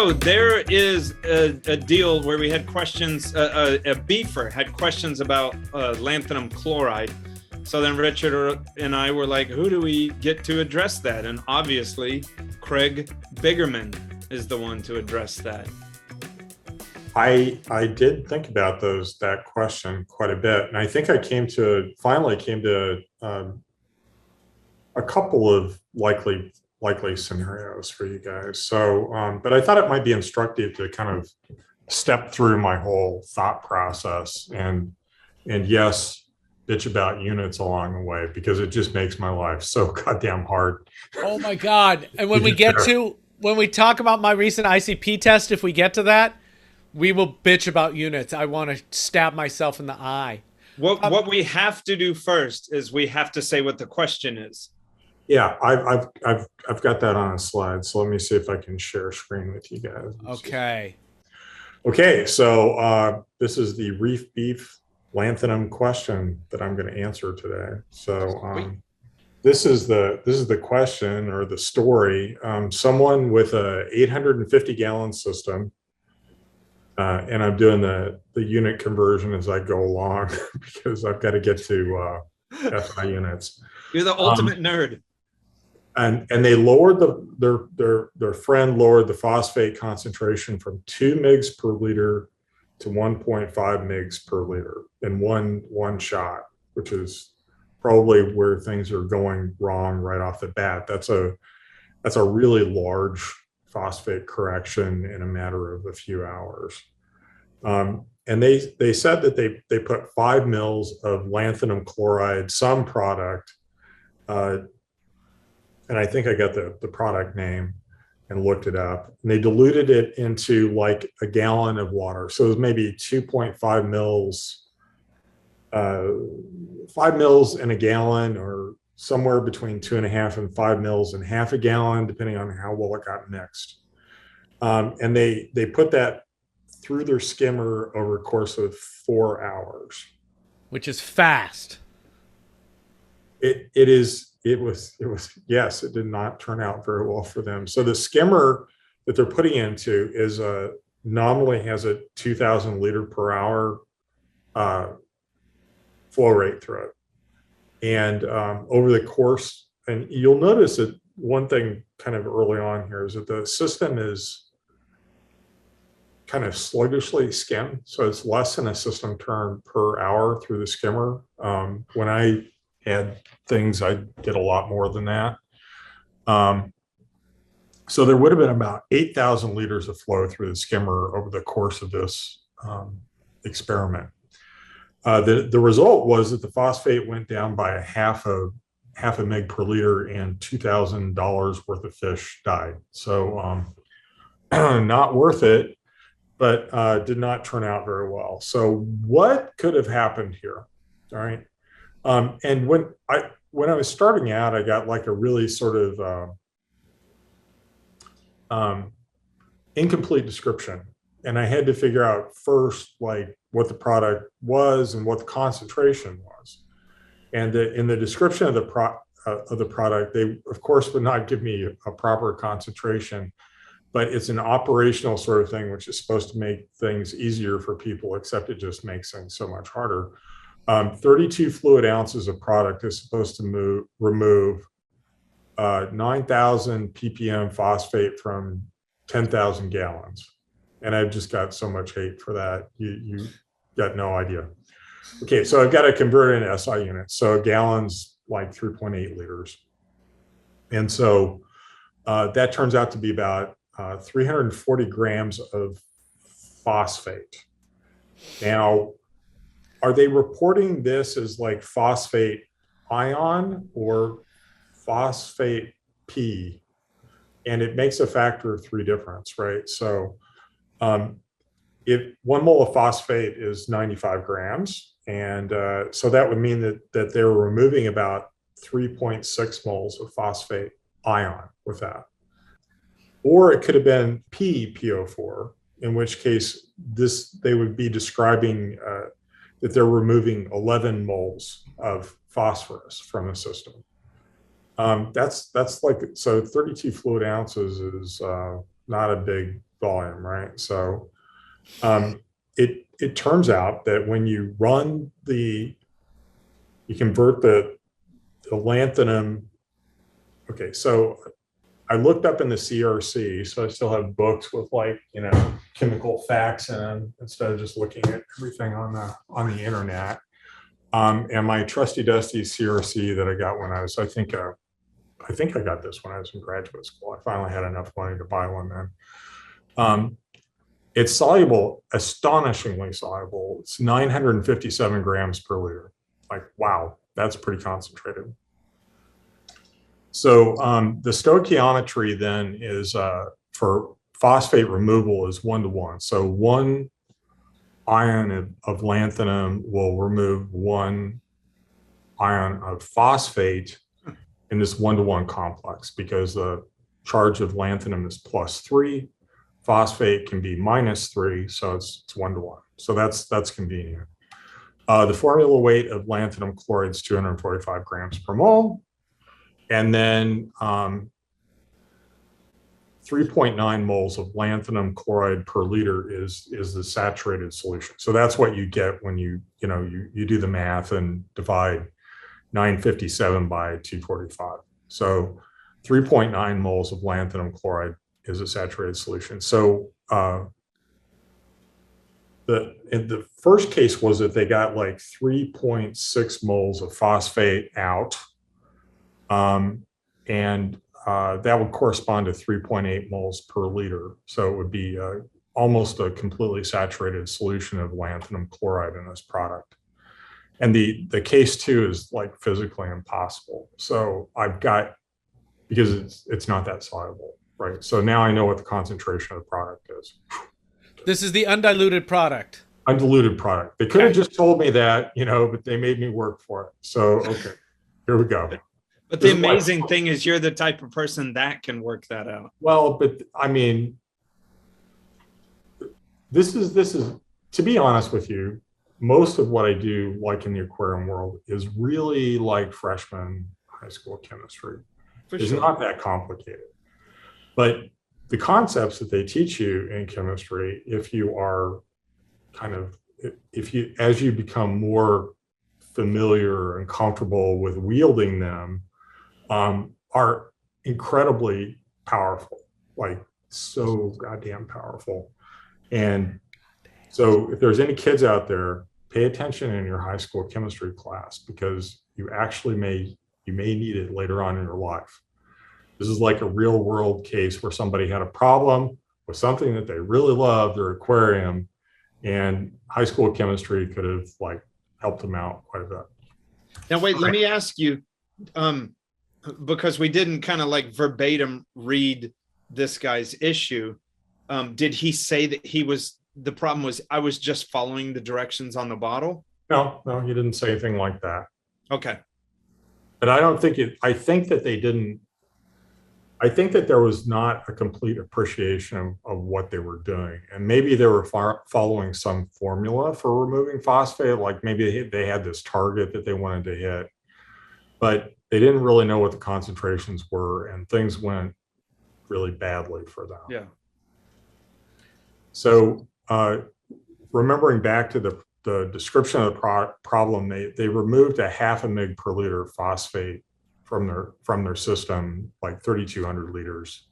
So there is a deal where we had questions, a beefer had questions about lanthanum chloride. So then Richard and I were like, who do we get to address that? And obviously, Craig Bingman is the one to address that. I did think about that question quite a bit, and I think I finally came to a couple of likely scenarios for you guys. So, but I thought it might be instructive to kind of step through my whole thought process and yes, bitch about units along the way, because it just makes my life so goddamn hard. Oh my God. And when we talk about my recent ICP test, if we get to that, we will bitch about units. I want to stab myself in the eye. What we have to do first is we have to say what the question is. Yeah, I've got that on a slide. So let me see if I can share screen with you guys. Okay. So this is the Reef Beef Lanthanum question that I'm going to answer today. So this is the question or the story. Someone with a 850 gallon system, and I'm doing the unit conversion as I go along because I've got to get to SI units. You're the ultimate nerd. And they lowered their friend lowered the phosphate concentration from 2 mgs per liter to 1.5 mgs per liter in one shot, which is probably where things are going wrong right off the bat. That's a really large phosphate correction in a matter of a few hours. And they said that they put 5 mils of lanthanum chloride, some product, and I think I got the product name and looked it up. And they diluted it into like a gallon of water. So it was maybe 2.5 mils, 5 mils in a gallon, or somewhere between 2.5 and 5 mils in half a gallon, depending on how well it got mixed. And they put that through their skimmer over a course of 4 hours. Which is fast. It was, yes, it did not turn out very well for them. So the skimmer that they're putting into is nominally has a 2,000 liter per hour flow rate through it. And over the course, and you'll notice that one thing kind of early on here is that the system is kind of sluggishly skimmed. So it's less than a system turn per hour through the skimmer. When I had things, I did a lot more than that. So there would have been about 8,000 liters of flow through the skimmer over the course of this experiment. The result was that the phosphate went down by a half a meg per liter, and $2,000 worth of fish died. So not worth it, but did not turn out very well. So what could have happened here? All right. And when I was starting out, I got like a really sort of incomplete description, and I had to figure out first like what the product was and what the concentration was. And in the description of the product, they of course would not give me a proper concentration, but it's an operational sort of thing, which is supposed to make things easier for people, except it just makes things so much harder. 32 fluid ounces of product is supposed to remove 9,000 ppm phosphate from 10,000 gallons. And I've just got so much hate for that. You got no idea. Okay, so I've got to convert it into SI units. So a gallon's like 3.8 liters. And so that turns out to be about 340 grams of phosphate. Now, are they reporting this as like phosphate ion or phosphate P? And it makes a factor of 3 difference, right? So if 1 mole of phosphate is 95 grams, and so that would mean that they were removing about 3.6 moles of phosphate ion with that. Or it could have been PPO4, in which case they would be describing that they're removing 11 moles of phosphorus from the system. That's like, so 32 fluid ounces is not a big volume, right? So it turns out that when you run you convert the lanthanum. Okay, so I looked up in the CRC, so I still have books with like, chemical facts in them instead of just looking at everything on the internet. And my trusty dusty CRC that I got when I think I got this when I was in graduate school. I finally had enough money to buy one then. It's soluble, astonishingly soluble. It's 957 grams per liter. Like, wow, that's pretty concentrated. So the stoichiometry then is for phosphate removal is 1-to-1. So 1 ion of lanthanum will remove 1 ion of phosphate in this 1-to-1 complex, because the charge of lanthanum is +3. Phosphate can be -3, so it's 1-to-1. So that's convenient. The formula weight of lanthanum chloride is 245 grams per mole. And then 3.9 moles of lanthanum chloride per liter is the saturated solution. So that's what you get when you do the math and divide 957 by 245. So 3.9 moles of lanthanum chloride is a saturated solution. So the first case was that they got like 3.6 moles of phosphate out. And that would correspond to 3.8 moles per liter. So it would be almost a completely saturated solution of lanthanum chloride in this product. And the case 2 is like physically impossible. So because it's not that soluble, right? So now I know what the concentration of the product is. This is the undiluted product. Undiluted product. They could have just told me that, but they made me work for it. So, okay, here we go. But the amazing thing is you're the type of person that can work that out. Well, but I mean, this is, to be honest with you, most of what I do, like in the aquarium world, is really like freshman high school chemistry. It's not that complicated. But the concepts that they teach you in chemistry, if you are as you become more familiar and comfortable with wielding them, are incredibly powerful, like so goddamn powerful. And so if there's any kids out there, pay attention in your high school chemistry class, because you may need it later on in your life. This is like a real world case where somebody had a problem with something that they really loved, their aquarium, and high school chemistry could have like helped them out quite a bit. Now, wait, let me ask you, because we didn't kind of like verbatim read this guy's issue. Did he say that the problem was I was just following the directions on the bottle? No, he didn't say anything like that. Okay. But I don't think I think that they didn't. I think that there was not a complete appreciation of what they were doing. And maybe they were following some formula for removing phosphate, like maybe they had this target that they wanted to hit, but they didn't really know what the concentrations were, and things went really badly for them. Yeah. So remembering back to the description of the problem, they removed 0.5 mg per liter phosphate from their system, like 3,200 liters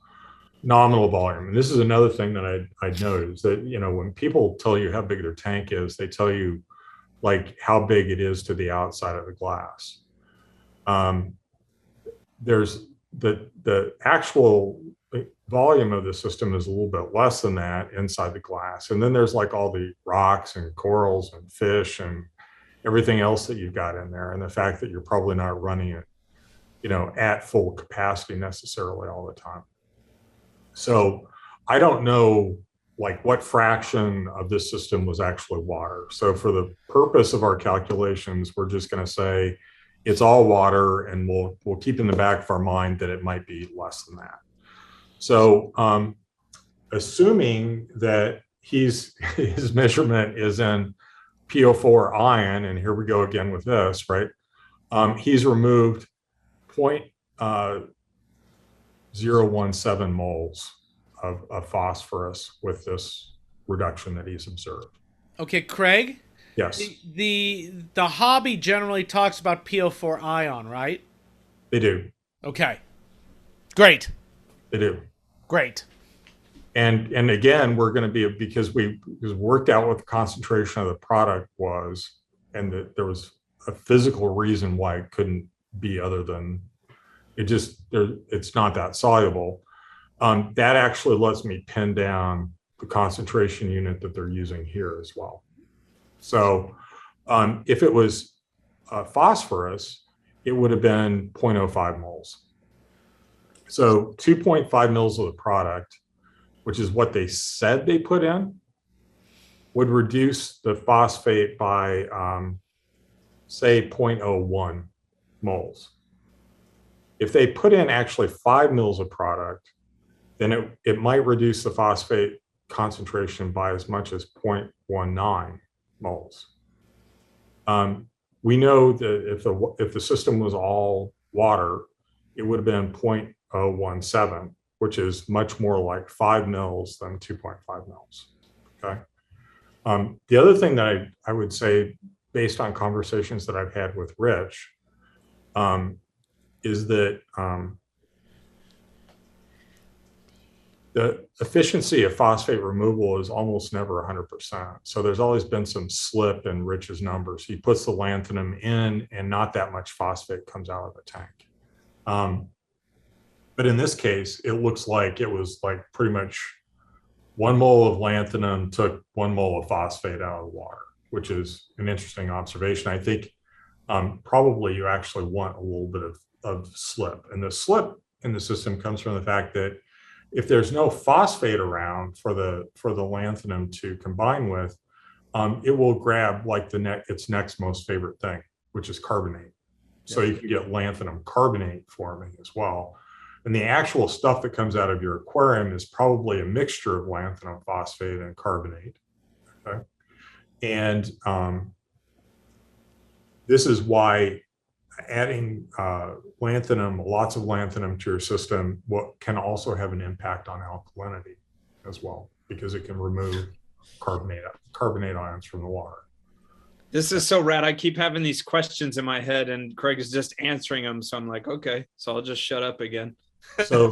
nominal volume. And this is another thing that I'd noticed, that when people tell you how big their tank is, they tell you like how big it is to the outside of the glass. There's the actual volume of the system is a little bit less than that inside the glass, and then there's like all the rocks and corals and fish and everything else that you've got in there, and the fact that you're probably not running it at full capacity necessarily all the time. So I don't know like what fraction of this system was actually water. So for the purpose of our calculations, we're just going to say it's all water, and we'll keep in the back of our mind that it might be less than that. So assuming that his measurement is in PO4 ion, and here we go again with this, right? He's removed 0.017 moles of phosphorus with this reduction that he's observed. Okay, Craig. Yes, The hobby generally talks about PO4 ion, right? they do. Okay. Great. They do. Great. And again, we're going to be, because we worked out what the concentration of the product was, and that there was a physical reason why it couldn't be other than it's not that soluble. That actually lets me pin down the concentration unit that they're using here as well. So if it was phosphorus, it would have been 0.05 moles. So 2.5 mils of the product, which is what they said they put in, would reduce the phosphate by, say, 0.01 moles. If they put in actually 5 mils of product, then it might reduce the phosphate concentration by as much as 0.19 moles. We know that if the system was all water, it would have been 0.017, which is much more like 5 mils than 2.5 mils. Okay. The other thing that I would say, based on conversations that I've had with Rich, is that the efficiency of phosphate removal is almost never 100%. So there's always been some slip in Rich's numbers. He puts the lanthanum in and not that much phosphate comes out of the tank. But in this case, it looks like it was like pretty much 1 mole of lanthanum took 1 mole of phosphate out of the water, which is an interesting observation. I think probably you actually want a little bit of slip. And the slip in the system comes from the fact that if there's no phosphate around for the lanthanum to combine with, it will grab like its next most favorite thing, which is carbonate. So you can get lanthanum carbonate forming as well. And the actual stuff that comes out of your aquarium is probably a mixture of lanthanum phosphate and carbonate. Okay. And this is why adding lanthanum, lots of lanthanum to your system, can also have an impact on alkalinity as well, because it can remove carbonate ions from the water. This is so rad. I keep having these questions in my head and Craig is just answering them. So I'm like, okay, so I'll just shut up again. So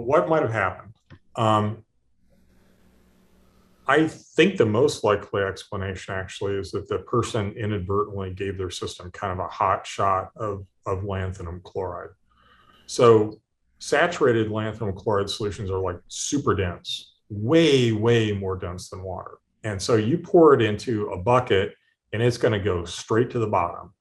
what might have happened? I think the most likely explanation actually is that the person inadvertently gave their system kind of a hot shot of lanthanum chloride. So saturated lanthanum chloride solutions are like super dense, way, way more dense than water. And so you pour it into a bucket and it's going to go straight to the bottom.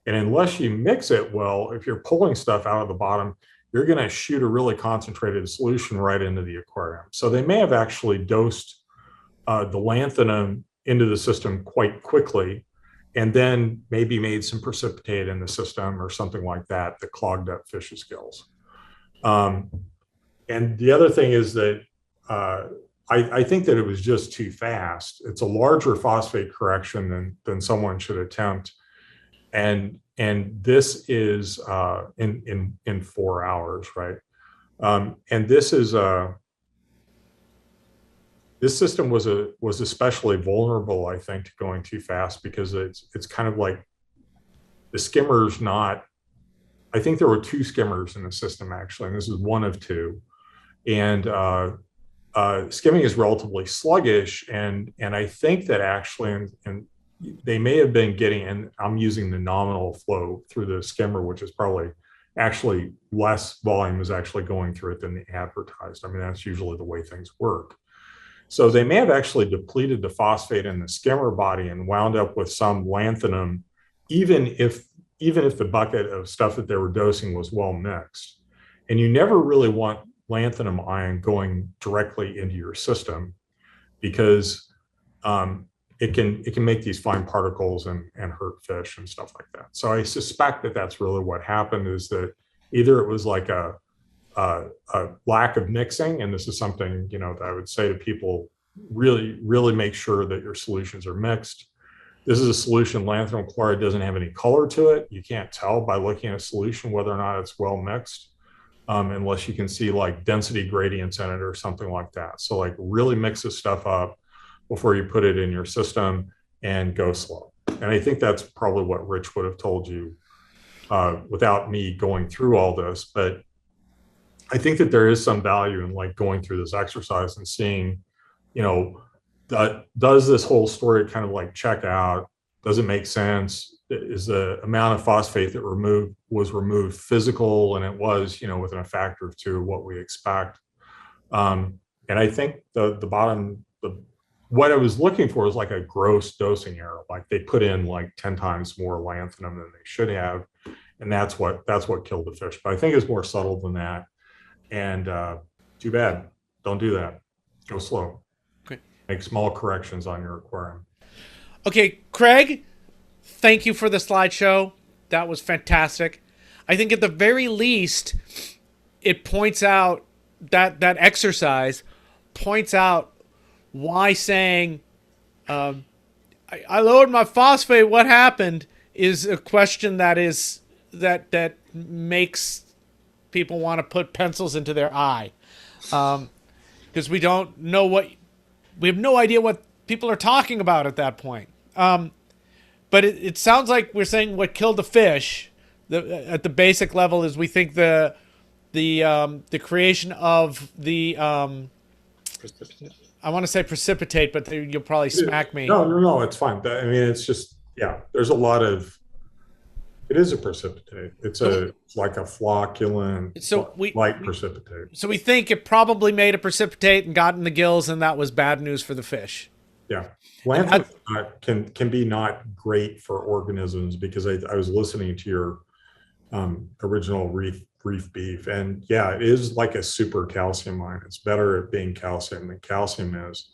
And unless you mix it well, if you're pulling stuff out of the bottom, you're going to shoot a really concentrated solution right into the aquarium. So they may have actually dosed the lanthanum into the system quite quickly, and then maybe made some precipitate in the system or something like that clogged up fish's gills. And the other thing is that I think that it was just too fast. It's a larger phosphate correction than someone should attempt. And this is in 4 hours, right? And this is this system was especially vulnerable, I think, to going too fast, because it's kind of like the skimmer's not. I think there were 2 skimmers in the system actually, and this is one of 2. And skimming is relatively sluggish, and I think that actually, and they may have been getting, and I'm using the nominal flow through the skimmer, which is probably actually less volume is actually going through it than the advertised. I mean, that's usually the way things work. So they may have actually depleted the phosphate in the skimmer body and wound up with some lanthanum, even if the bucket of stuff that they were dosing was well mixed. And you never really want lanthanum ion going directly into your system, because it can make these fine particles and hurt fish and stuff like that. So I suspect that that's really what happened, is that either it was like a lack of mixing, and this is something, that I would say to people, really make sure that your solutions are mixed. This is a solution, lanthanum chloride doesn't have any color to it. You can't tell by looking at a solution whether or not it's well mixed. unless you can see like density gradients in it or something like that. So like really mix this stuff up before you put it in your system and go slow. And I think that's probably what Rich would have told you without me going through all this. But I think that there is some value in like going through this exercise and seeing, you know, does this whole story kind of like check out? Does it make sense? Is the amount of phosphate that was removed physical, and it was, you know, within a factor of 2 what we expect? And I think what I was looking for is like a gross dosing error, like they put in like 10 times more lanthanum than they should have, and that's what killed the fish. But I think it's more subtle than that, and too bad. Don't do that. Go slow. Great. Make small corrections on your aquarium. Okay, Craig, thank you for the slideshow. That was fantastic. I think at the very least, it points out that exercise points out why saying, I lowered my phosphate, what happened, is a question that makes people want to put pencils into their eye. Because we have no idea what people are talking about at that point. But it sounds like we're saying what killed the fish at the basic level is we think the creation of the I want to say precipitate, but you'll probably smack me. No, it's fine. I mean, it's just, yeah, there's a lot of, it is a precipitate. It's like a flocculent, light precipitate. So we think it probably made a precipitate and got in the gills, and that was bad news for the fish. Yeah. Lanthanum can be not great for organisms, because I was listening to your original Reef Beef, and yeah, it is like a super calcium mine. It's better at being calcium than calcium is.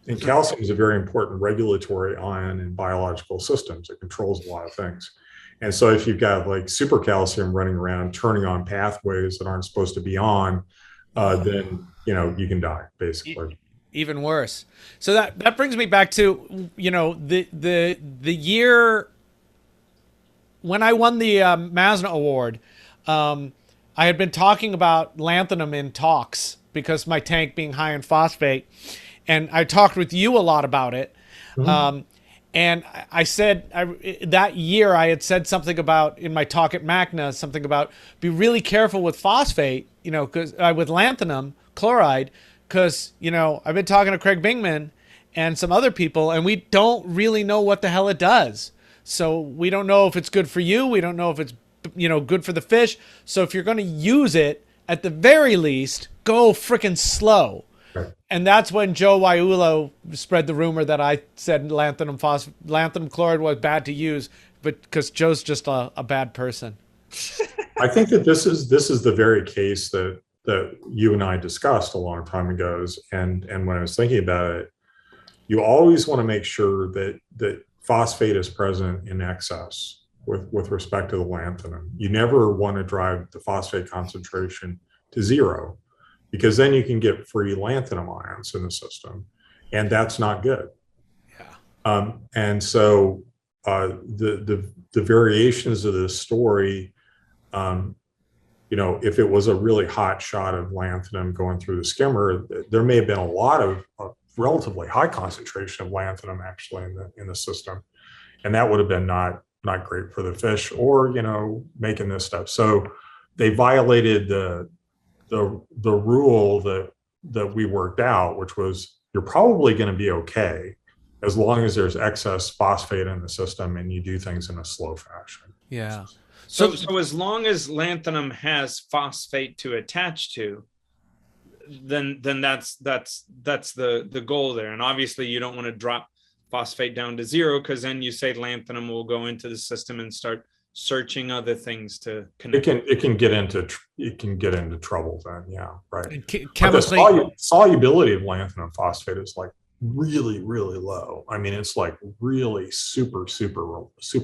And calcium is a very important regulatory ion in biological systems. It controls a lot of things. And so if you've got like super calcium running around, turning on pathways that aren't supposed to be on, then, you know, you can die, basically. Even worse. So that brings me back to, you know, the year when I won the Masna Award. I had been talking about lanthanum in talks because my tank being high in phosphate, and I talked with you a lot about it. Mm-hmm. And I said that year I had said something about, in my talk at MACNA, something about be really careful with phosphate, you know, because with lanthanum chloride, because, you know, I've been talking to Craig Bingman and some other people, and we don't really know what the hell it does. So we don't know if it's good for you. We don't know if it's, you know, good for the fish. So if you're going to use it, at the very least, go freaking slow. Right. And that's when Joe Waiulo spread the rumor that I said lanthanum chloride was bad to use, but because Joe's just a bad person. I think that this is the very case that you and I discussed a long time ago. And when I was thinking about it, you always want to make sure that phosphate is present in excess with respect to the lanthanum. You never want to drive the phosphate concentration to 0, because then you can get free lanthanum ions in the system, and that's not good. Yeah. And so the variations of this story, you know, if it was a really hot shot of lanthanum going through the skimmer, there may have been a lot of relatively high concentration of lanthanum actually in the system, and that would have been not great for the fish, or, you know, making this stuff. So they violated the rule that we worked out, which was you're probably going to be okay as long as there's excess phosphate in the system and you do things in a slow fashion. Yeah. So as long as lanthanum has phosphate to attach to, then that's the goal there. And obviously you don't want to drop phosphate down to 0, because then you say lanthanum will go into the system and start searching other things to connect. It can get into trouble then. Yeah, right. Chemically, the solubility of lanthanum phosphate is like really, really low. I mean, it's like really super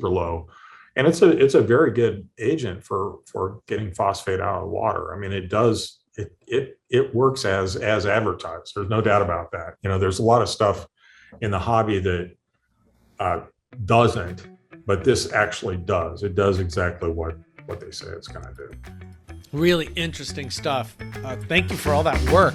low, and it's a very good agent for getting phosphate out of the water. I mean, it works as advertised. There's no doubt about that. You know, there's a lot of stuff in the hobby that doesn't, but this actually does. It does exactly what they say it's going to do. Really interesting stuff. Thank you for all that work.